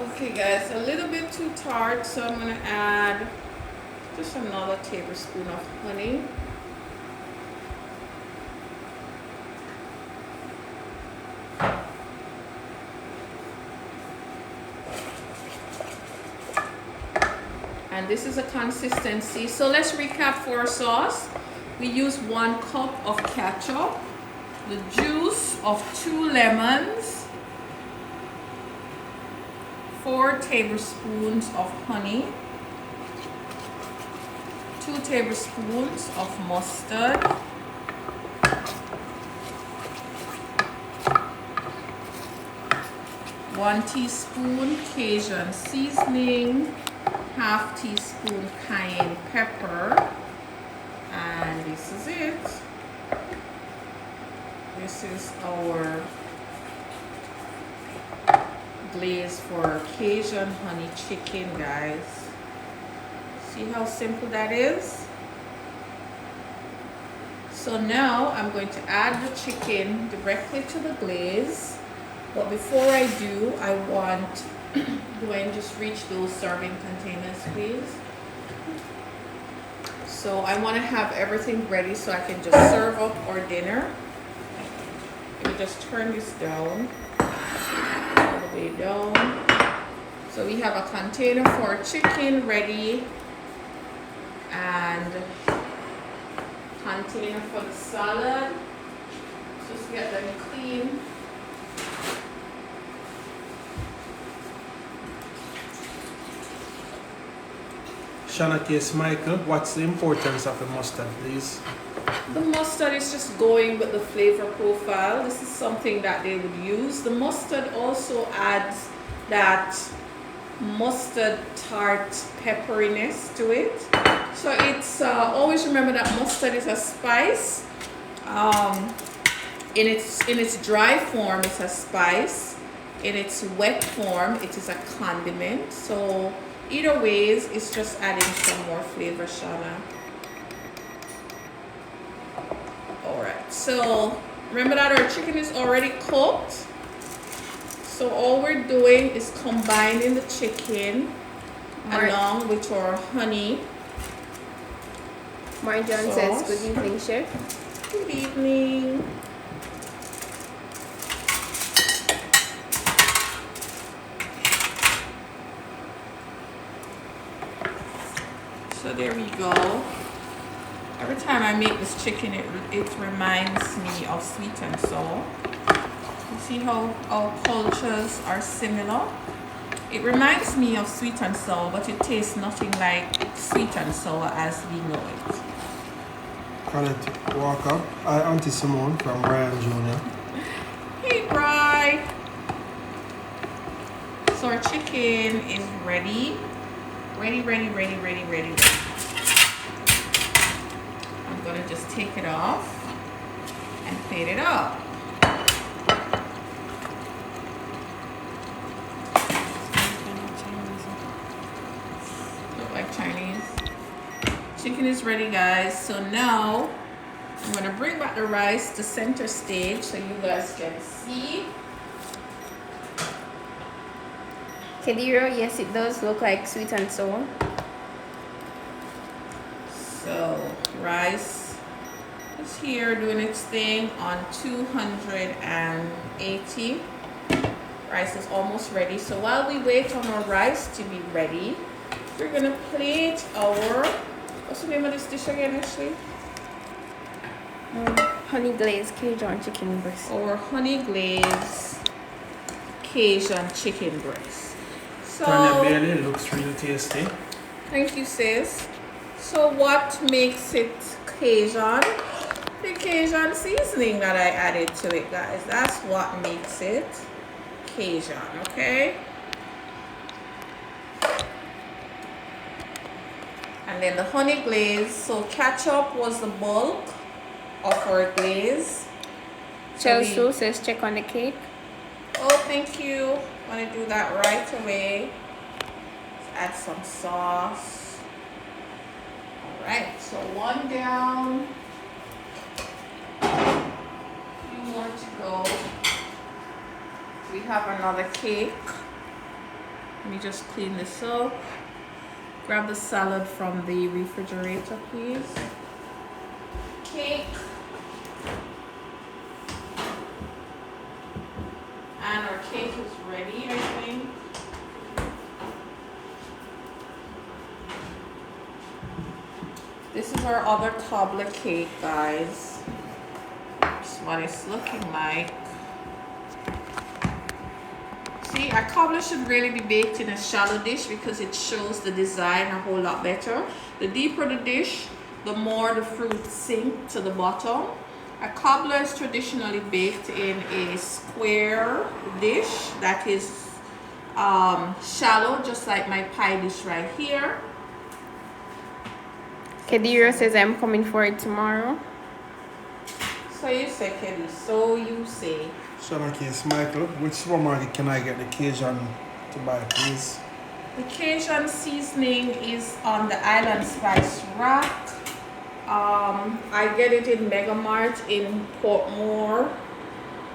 Okay guys, a little bit too tart, so I'm going to add just another tablespoon of honey. And this is a consistency. So let's recap for our sauce. We use 1 cup of ketchup, the juice of 2 lemons, 4 tablespoons of honey, 2 tablespoons of mustard, 1 teaspoon Cajun seasoning, 1/2 teaspoon cayenne pepper, and this is it. This is our glaze for Cajun honey chicken, guys. See how simple that is? So now I'm going to add the chicken directly to the glaze. But before I do, I want, Dwayne, just reach those serving containers, please. So I want to have everything ready so I can just serve up our dinner. Let me just turn this down, all the way down. So we have a container for our chicken ready, and container for the salad. Just get them clean. Shanna Case Michael, what's the importance of the mustard, please? The mustard is just going with the flavor profile. This is something that they would use. The mustard also adds that mustard tart pepperiness to it. So it's always remember that mustard is a spice. In its dry form, it's a spice. In its wet form, it is a condiment. So Either ways, it's just adding some more flavor, Shauna. Alright, so remember that our chicken is already cooked. So all we're doing is combining the chicken along with our honey. Marjan says, good evening, chef. Good evening. So there we go. Every time I make this chicken, it reminds me of sweet and sour. You see how our cultures are similar? It reminds me of sweet and sour, but it tastes nothing like sweet and sour as we know it. Chef Walker, Auntie Simone from Ryan Jr. Hey, Bri. So our chicken is ready. Ready. I'm gonna just take it off and plate it up. Look like Chinese. Chicken is ready, guys. So now I'm gonna bring back the rice to center stage so you guys can see. Kedira, yes, it does look like sweet and sour. So rice is here doing its thing on 280. Rice is almost ready. So while we wait on our rice to be ready, we're gonna plate our, what's the name of this dish again, Ashley? Honey glazed Cajun chicken breast. Our honey glazed Cajun chicken breast. So Tanya Bailey, looks really tasty. thank you, sis. So what makes it Cajun? The Cajun seasoning that I added to it, guys. That's what makes it Cajun, okay? And then the honey glaze. So ketchup was the bulk of our glaze. Chelsea says, check on the cake. Oh, thank you. I'm gonna do that right away. Let's add some sauce. All right, so one down. Few more to go. We have another cake. Let me just clean this up. Grab the salad from the refrigerator, please. Cake. And our cake is ready, I think. This is our other cobbler cake, guys. That's what it's looking like. See, our cobbler should really be baked in a shallow dish because it shows the design a whole lot better. The deeper the dish, the more the fruit sink to the bottom. A cobbler is traditionally baked in a square dish that is shallow, just like my pie dish right here. Kedira says, I'm coming for it tomorrow. So you say, Kelly, so you say. Shauna Case Michael, which supermarket can I get the Cajun to buy, please? The Cajun seasoning is on the Island Spice rack. I get it in Mega Mart in Portmore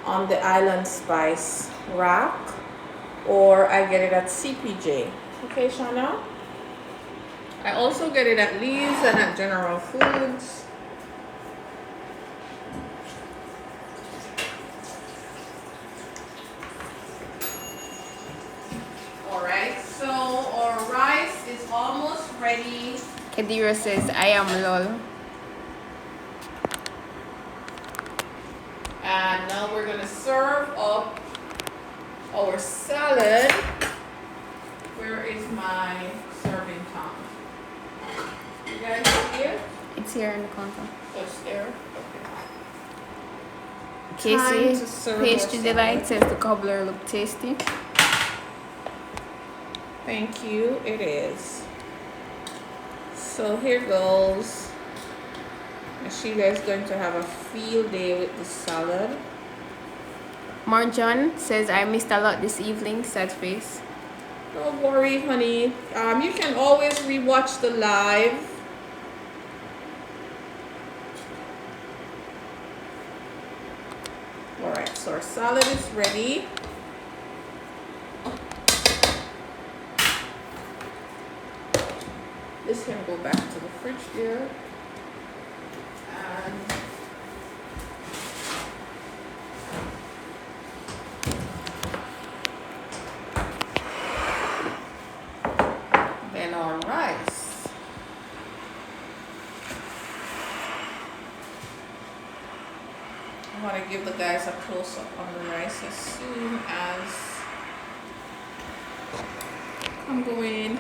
on the Island Spice rack, or I get it at CPJ. Okay, Shauna? I also get it at Lee's and at General Foods. Alright, so our rice is almost ready. Kedira says, I am lol. And now we're gonna serve up our salad. Where is my serving tongue? You guys see it? It's here in the counter. Oh, it's there. Casey, Time to serve Pastry our Delight salad. says the cobbler look tasty. Thank you. It is. So here goes. And she guys going to have a field day with the salad. Marjan says, I missed a lot this evening, sad face. Don't worry, honey. You can always rewatch the live. Alright, so our salad is ready. This can go back to the fridge there. And then our rice. I want to give the guys a close-up on the rice as soon as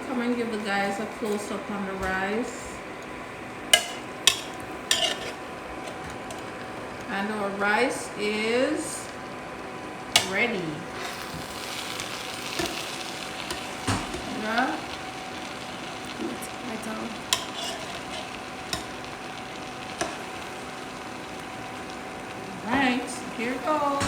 come and give the guys a close-up on the rice. And our rice is ready. Yeah. Right, here it goes.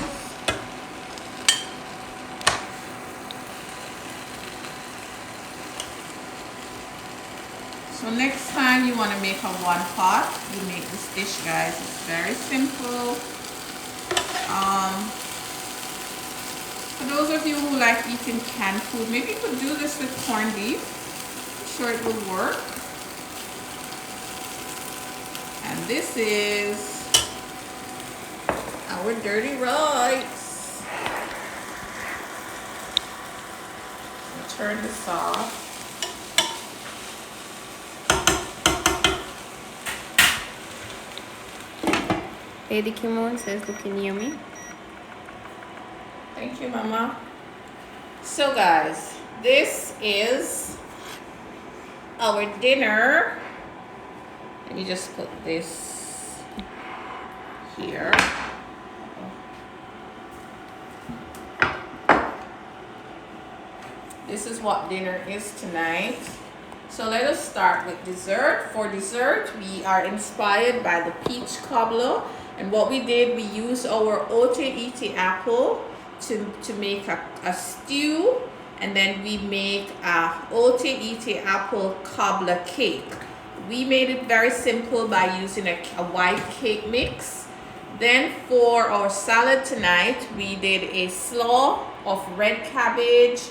So next time you want to make a one pot, you make this dish, guys. It's very simple. For those of you who like eating canned food, maybe you could do this with corned beef. I'm sure it will work. And this is our dirty rice. So turn this off. Lady Kimon says looking yummy. Thank you, Mama. So guys, this is our dinner. And you just put this here. This is what dinner is tonight. So let us start with dessert. For dessert, we are inspired by the peach cobbler. And what we did, we used our ote apple to make a stew. And then we make a ote apple cobbler cake. We made it very simple by using a white cake mix. Then for our salad tonight, we did a slaw of red cabbage,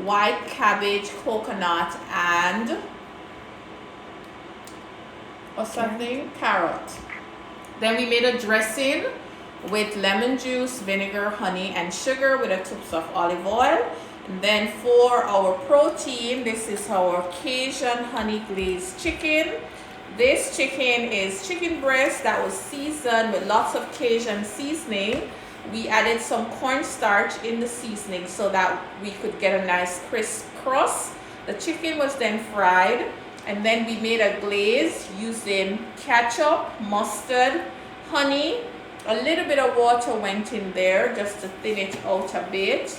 white cabbage, coconut, and what's that thing? Carrot. Then we made a dressing with lemon juice, vinegar, honey, and sugar with a tips of olive oil. And then for our protein, this is our Cajun honey glazed chicken. This chicken is chicken breast that was seasoned with lots of Cajun seasoning. We added some cornstarch in the seasoning so that we could get a nice crisp crust. The chicken was then fried, and then we made a glaze using ketchup, mustard, honey. A little bit of water went in there just to thin it out a bit.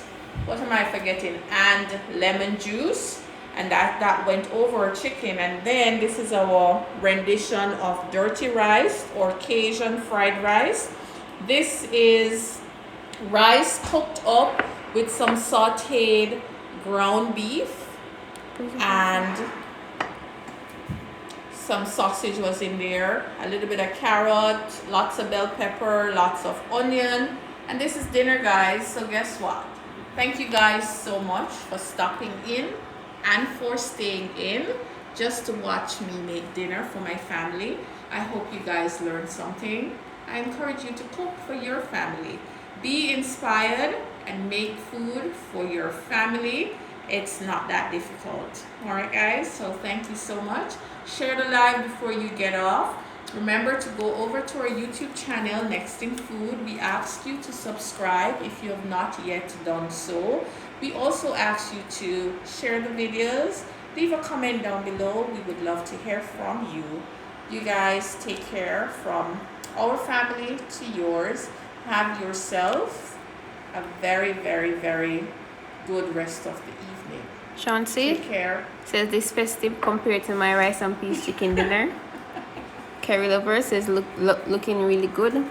What am I forgetting? And lemon juice. And that went over our chicken. And then this is our rendition of dirty rice or Cajun fried rice. This is rice cooked up with some sauteed ground beef, and some sausage was in there, a little bit of carrot, lots of bell pepper, lots of onion. And this is dinner, guys. So guess what? Thank you guys so much for stopping in and for staying in just to watch me make dinner for my family. I hope you guys learned something. I encourage you to cook for your family. Be inspired and make food for your family. It's not that difficult. All right, guys, so thank you so much. Share the live before you get off. Remember to go over to our YouTube channel, Nextinfood. We ask you to subscribe if you have not yet done so. We also ask you to share the videos. Leave a comment down below. We would love to hear from you. You guys take care from our family to yours. Have yourself a very, very, very good rest of the evening. Chauncey Take care. says this festive compared to my rice and peas chicken dinner. Kerry Lover says looking really good.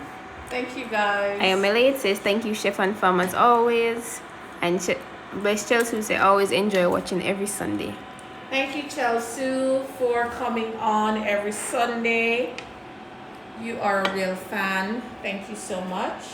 Thank you guys. I am Elliot says thank you, Chef and Farm, as always. And Best Chelsea will say, I always enjoy watching every Sunday. Thank you, Chelsea, for coming on every Sunday. You are a real fan. Thank you so much.